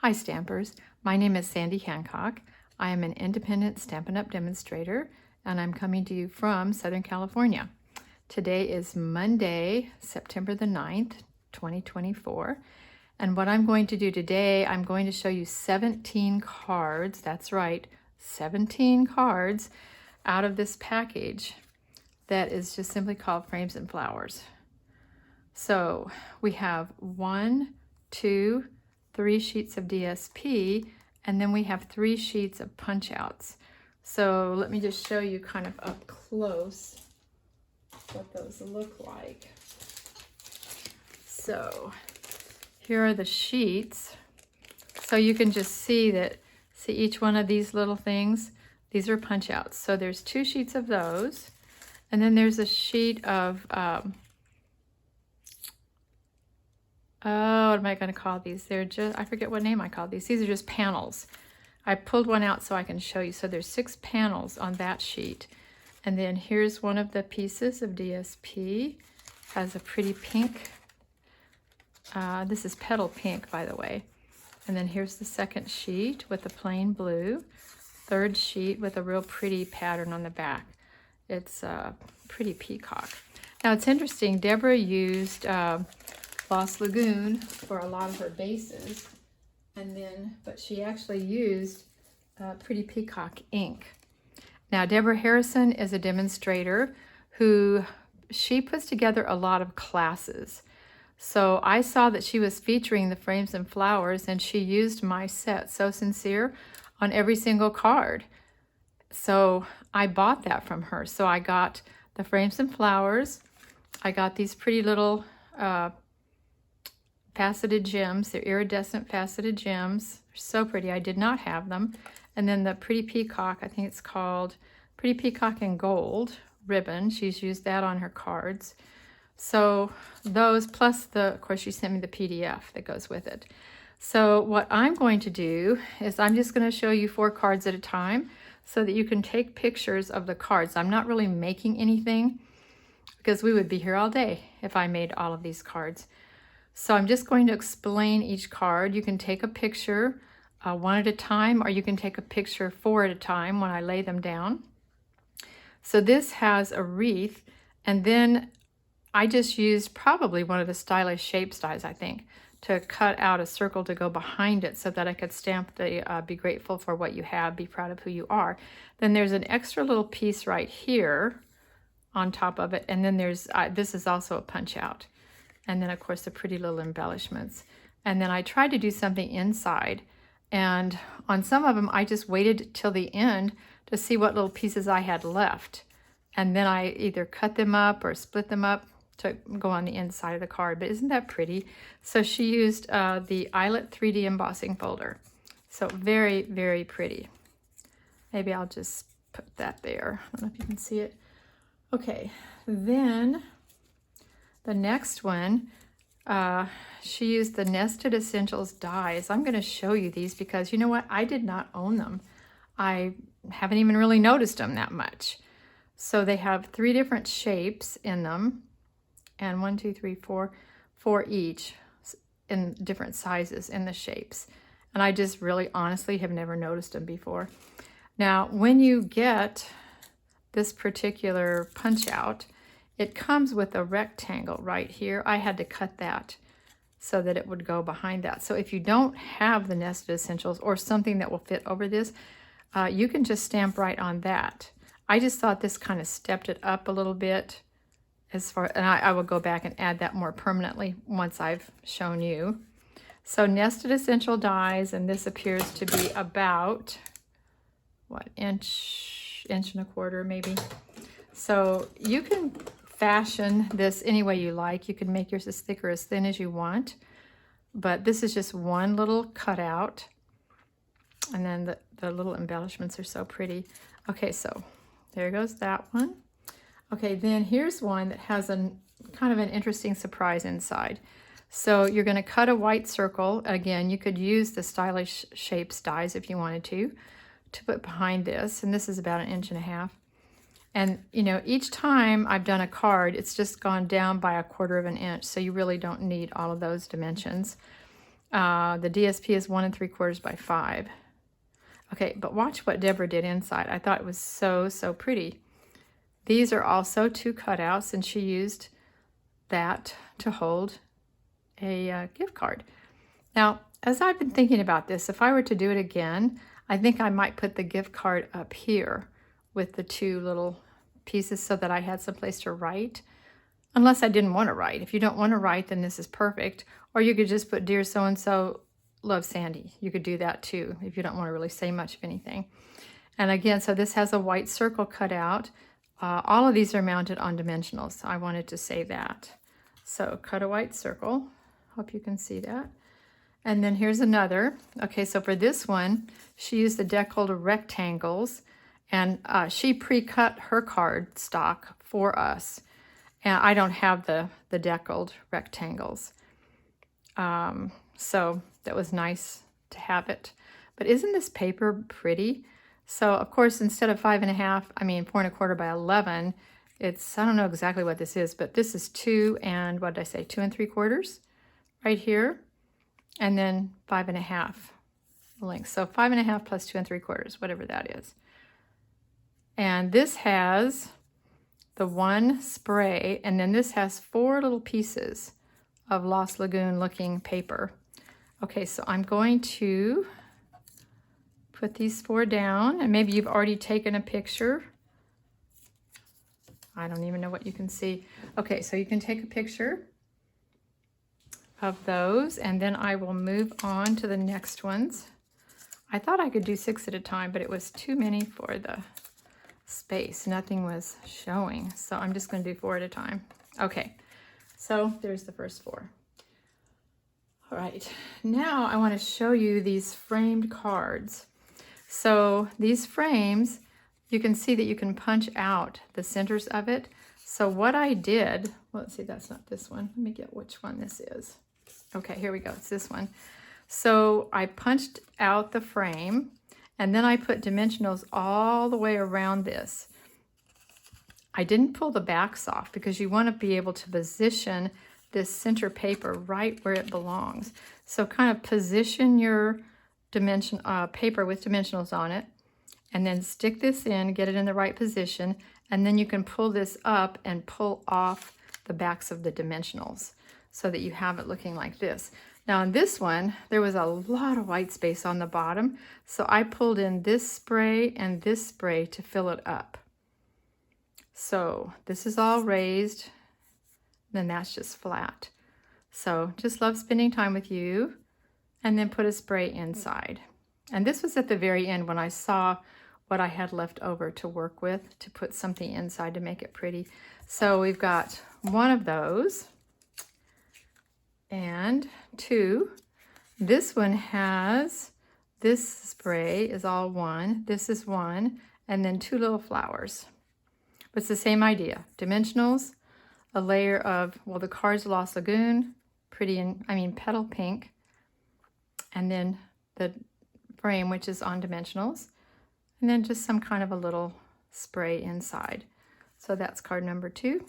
Hi Stampers, my name is Sandy Hancock. I am an independent Stampin' Up! Demonstrator and I'm coming to you from Southern California. Today is Monday, September the 9th, 2024. And what I'm going to do today, I'm going to show you 17 cards, that's right, 17 cards out of this package that is just simply called Frames and Flowers. So we have 1, 2, 3 sheets of DSP, and then we have 3 sheets of punch outs. So let me just show you kind of up close what those look like. So here are the sheets. So you can just see that, see each one of these little things, these are punch outs. So there's 2 sheets of those, and then there's a sheet of what am I going to call these? They're just, I forget what name I call these. These are just panels. I pulled one out so I can show you. So there's 6 panels on that sheet. And then here's one of the pieces of DSP. Has a pretty pink. This is petal pink, by the way. And then here's the second sheet with the plain blue. Third sheet with a real pretty pattern on the back. It's a pretty peacock. Now it's interesting, Deborah used Lost Lagoon for a lot of her bases, and then, but she actually used Pretty Peacock ink. Now, Deborah Harrison is a demonstrator who, she puts together a lot of classes. So I saw that she was featuring the Frames and Flowers, and she used my set, So Sincere, on every single card. So I bought that from her. So I got the Frames and Flowers. I got these pretty little faceted gems. They're iridescent faceted gems. They're so pretty. I did not have them. And then the Pretty Peacock, I think it's called Pretty Peacock in Gold ribbon. She's used that on her cards. So those, plus of course she sent me the PDF that goes with it. So what I'm going to do is I'm just going to show you 4 cards at a time so that you can take pictures of the cards. I'm not really making anything because we would be here all day if I made all of these cards. So I'm just going to explain each card. You can take a picture 1 at a time, or you can take a picture 4 at a time when I lay them down. So this has a wreath, and then I just used probably one of the Stylish Shapes dies, I think, to cut out a circle to go behind it so that I could stamp the be grateful for what you have, be proud of who you are. Then there's an extra little piece right here on top of it, and then there's this is also a punch out. And then, of course, the pretty little embellishments. And then I tried to do something inside. And on some of them, I just waited till the end to see what little pieces I had left. And then I either cut them up or split them up to go on the inside of the card. But isn't that pretty? So she used the Eyelet 3D embossing folder. So very, very pretty. Maybe I'll just put that there. I don't know if you can see it. Okay, then the next one, she used the Nested Essentials dies. I'm going to show you these because you know what? I did not own them. I haven't even really noticed them that much. So they have 3 different shapes in them, and 1, 2, 3, 4, 4 each in different sizes in the shapes. And I just really honestly have never noticed them before. Now, when you get this particular punch out, it comes with a rectangle right here. I had to cut that so that it would go behind that. So if you don't have the Nested Essentials or something that will fit over this, you can just stamp right on that. I just thought this kind of stepped it up a little bit as far, and I will go back and add that more permanently once I've shown you. So Nested Essential dies, and this appears to be about, what, inch and a quarter maybe. So you can fashion this any way you like. You can make yours as thick or as thin as you want, but this is just one little cutout, and then the little embellishments are so pretty. Okay, so there goes that one. Okay, then here's one that has a kind of an interesting surprise inside. So you're going to cut a white circle. Again, you could use the Stylish Shapes dies if you wanted to put behind this, and this is about 1.5 inches. And, you know, each time I've done a card, it's just gone down by 1/4 inch, so you really don't need all of those dimensions. The DSP is 1 3/4 by 5. Okay, but watch what Deborah did inside. I thought it was so, so pretty. These are also 2 cutouts, and she used that to hold a gift card. Now, as I've been thinking about this, if I were to do it again, I think I might put the gift card up here with the 2 little pieces so that I had some place to write. Unless I didn't want to write. If you don't want to write, then this is perfect. Or you could just put, "Dear so-and-so, love Sandy." You could do that too if you don't want to really say much of anything. And again, so this has a white circle cut out. All of these are mounted on dimensionals. So I wanted to say that. So cut a white circle. Hope you can see that. And then here's another. Okay, so for this one, she used the deckled rectangles, and she pre-cut her card stock for us. And I don't have the deckled rectangles. So that was nice to have it. But isn't this paper pretty? So of course, instead of 4 1/4 by 11, it's, I don't know exactly what this is, but this is 2 and, what did I say, 2 3/4 right here. And then 5 1/2 length. So 5 1/2 plus 2 3/4, whatever that is. And this has the 1 spray, and then this has 4 little pieces of Lost Lagoon looking paper. Okay, so I'm going to put these 4 down, and maybe you've already taken a picture. I don't even know what you can see. Okay, so you can take a picture of those, and then I will move on to the next ones. I thought I could do 6 at a time, but it was too many for the space. Nothing was showing, so I'm just going to do 4 at a time. Okay, so there's the first 4. All right, now I want to show you these framed cards. So these frames, you can see that you can punch out the centers of it. So what I did, well, let's see, that's not this one. Let me get which one this is. Okay, here we go. It's this one. So I punched out the frame, and then I put dimensionals all the way around this. I didn't pull the backs off because you want to be able to position this center paper right where it belongs. So kind of position your paper with dimensionals on it, and then stick this in, get it in the right position, and then you can pull this up and pull off the backs of the dimensionals so that you have it looking like this. Now in this one, there was a lot of white space on the bottom, so I pulled in this spray and this spray to fill it up. So this is all raised, then that's just flat. So just love spending time with you, and then put a spray inside. And this was at the very end when I saw what I had left over to work with to put something inside to make it pretty. So we've got 1 of those and 2. This one has, this spray is all 1, this is 1, and then 2 little flowers. But it's the same idea. Dimensionals, a layer of, well, the card's Lost Lagoon, petal pink, and then the frame, which is on dimensionals, and then just some kind of a little spray inside. So that's card number 2.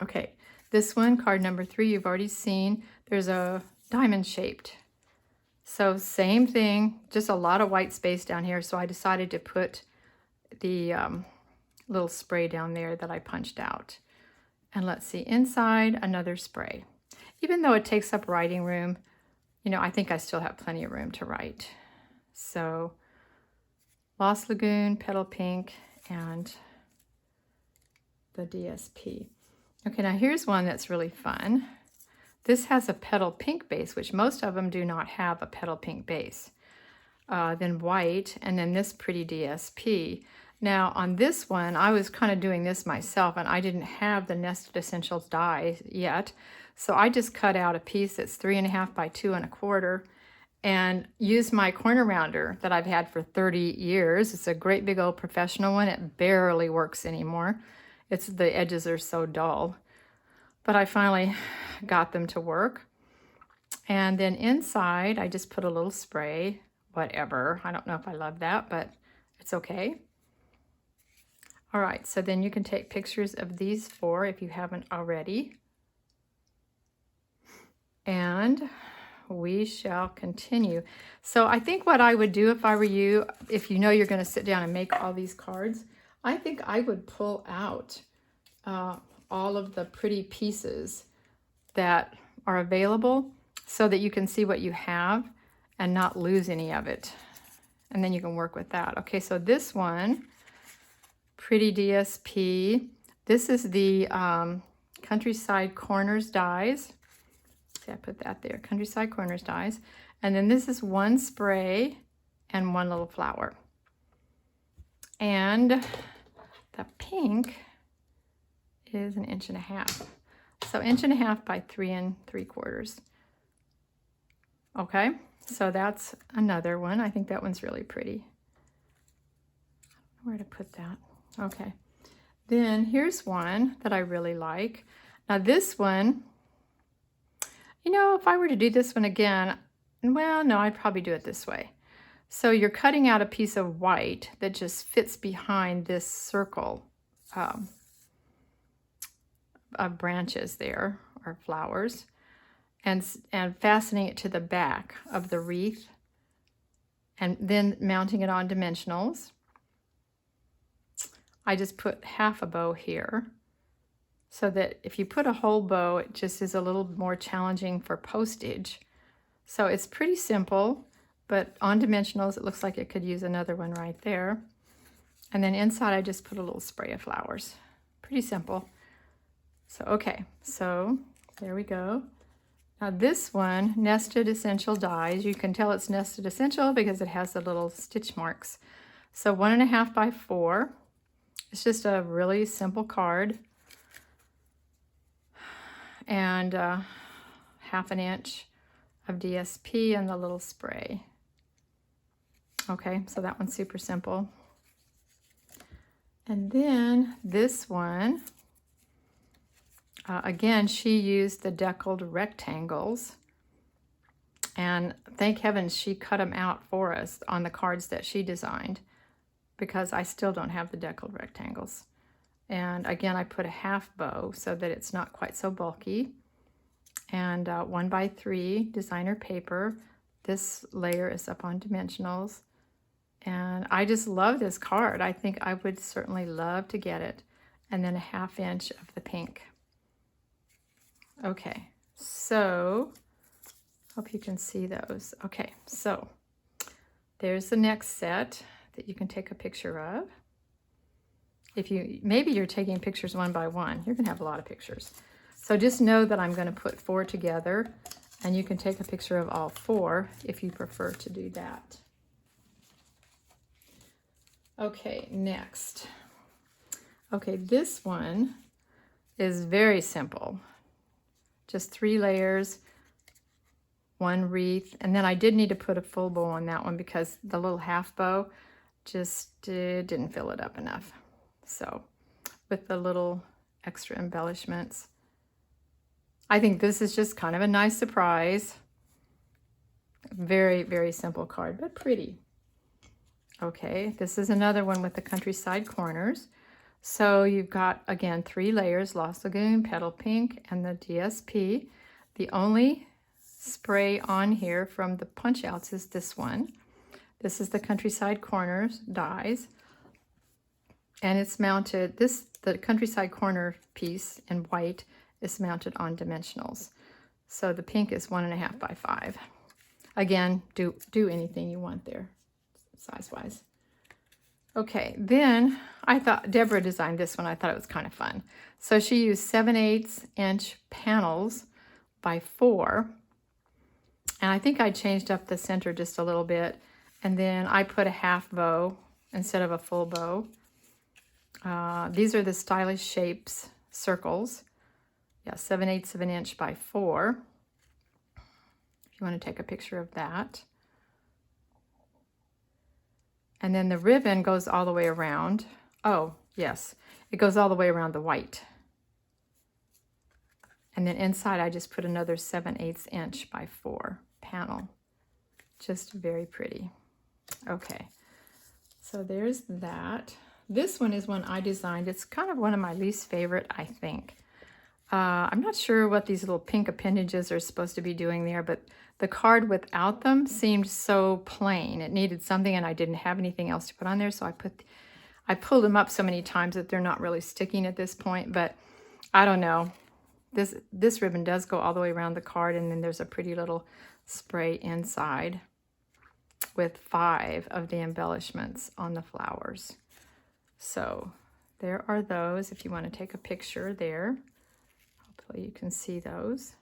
Okay, this one, card number 3, you've already seen. There's a diamond shaped. So same thing, just a lot of white space down here. So I decided to put the little spray down there that I punched out. And let's see, inside, another spray. Even though it takes up writing room, you know, I think I still have plenty of room to write. So Lost Lagoon, petal pink, and the DSP. Okay, now here's one that's really fun. This has a petal pink base, which most of them do not have a petal pink base. Then white, and then this pretty DSP. Now on this one, I was kind of doing this myself, and I didn't have the Nested Essentials die yet. So I just cut out a piece that's 3 1/2 by 2 1/4 and used my corner rounder that I've had for 30 years. It's a great big old professional one. It barely works anymore. The edges are so dull. But I finally got them to work. And then inside, I just put a little spray, whatever. I don't know if I love that, but it's okay. All right, so then you can take pictures of these 4 if you haven't already. And we shall continue. So I think what I would do if I were you, if you know you're going to sit down and make all these cards, I think I would pull out all of the pretty pieces that are available so that you can see what you have and not lose any of it. And then you can work with that. Okay, so this one, Pretty DSP. This is the Countryside Corners dies. See, I put that there, Countryside Corners dies. And then this is one spray and one little flower. And the pink is 1.5 inches. So 1.5 inches by 3 3/4. Okay, so that's another one. I think that one's really pretty. Where to put that? Okay. Then here's one that I really like. Now this one, you know, if I were to do this one again, well, no, I'd probably do it this way. So you're cutting out a piece of white that just fits behind this circle of branches there, or flowers, and fastening it to the back of the wreath, and then mounting it on dimensionals. I just put half a bow here so that if you put a whole bow, it just is a little more challenging for postage. So it's pretty simple, but on dimensionals, it looks like it could use another one right there. And then inside, I just put a little spray of flowers. Pretty simple. So, okay, so there we go. Now this one, Nested Essential Dies, you can tell it's Nested Essential because it has the little stitch marks. So 1.5 by 4. It's just a really simple card. And 1/2 inch of DSP and the little spray. Okay, so that one's super simple. And then this one, again, she used the deckled rectangles. And thank heavens she cut them out for us on the cards that she designed, because I still don't have the deckled rectangles. And again, I put a half bow so that it's not quite so bulky. And 1 by 3 designer paper. This layer is up on dimensionals. And I just love this card. I think I would certainly love to get it. And then 1/2 inch of the pink. Okay, so hope you can see those. Okay, so there's the next set that you can take a picture of. If you, maybe you're taking pictures one by one, you're gonna have a lot of pictures. So just know that I'm gonna put 4 together, and you can take a picture of all 4 if you prefer to do that. Okay, next. Okay, this one is very simple. Just 3 layers, 1 wreath, and then I did need to put a full bow on that one because the little half bow just didn't fill it up enough. So with the little extra embellishments, I think this is just kind of a nice surprise. Very, very simple card, but pretty. Okay, this is another one with the Countryside Corners. So you've got, again, 3 layers, Lost Lagoon, Petal Pink, and the DSP. The only spray on here from the punchouts is this one. This is the Countryside Corners dies. And it's mounted, the Countryside Corner piece in white is mounted on dimensionals. So the pink is 1.5 by 5. Again, do anything you want there, size-wise. Okay, then I thought, Deborah designed this one. I thought it was kind of fun. So she used 7/8 inch panels by 4. And I think I changed up the center just a little bit. And then I put a half bow instead of a full bow. These are the Stylish Shapes circles. Yeah, 7/8 of an inch by 4. If you want to take a picture of that. And then the ribbon goes all the way around. Oh, yes, it goes all the way around the white. And then inside, I just put another 7/8 inch by 4 panel. Just very pretty. Okay, so there's that. This one is one I designed. It's kind of one of my least favorite, I think. I'm not sure what these little pink appendages are supposed to be doing there, but the card without them seemed so plain. It needed something, and I didn't have anything else to put on there, so I pulled them up so many times that they're not really sticking at this point, but I don't know. This ribbon does go all the way around the card, and then there's a pretty little spray inside with 5 of the embellishments on the flowers. So there are those if you want to take a picture there. Hopefully you can see those.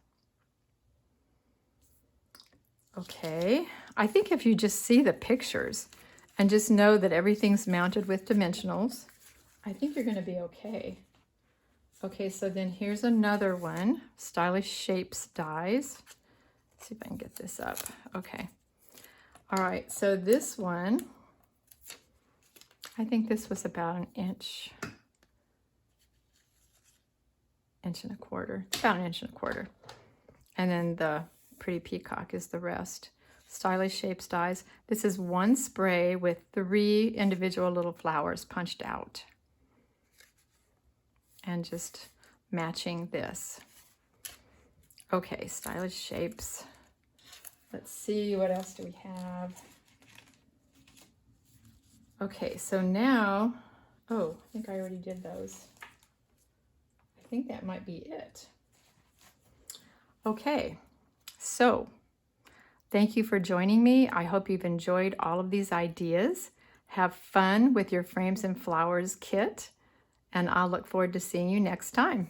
Okay, I think if you just see the pictures and just know that everything's mounted with dimensionals, I think you're going to be okay. Okay, so then here's another one, Stylish Shapes Dies. Let's see if I can get this up. Okay. All right, so this one, I think this was about an inch and a quarter, about an inch and a quarter. And then the Pretty Peacock is the rest. Stylish Shapes Dies. This is one spray with 3 individual little flowers punched out. And just matching this. Okay, Stylish Shapes. Let's see, what else do we have? Okay, so now, oh, I think I already did those. I think that might be it. Okay, so thank you for joining me. I hope you've enjoyed all of these ideas. Have fun with your Frames and Flowers kit, and I'll look forward to seeing you next time.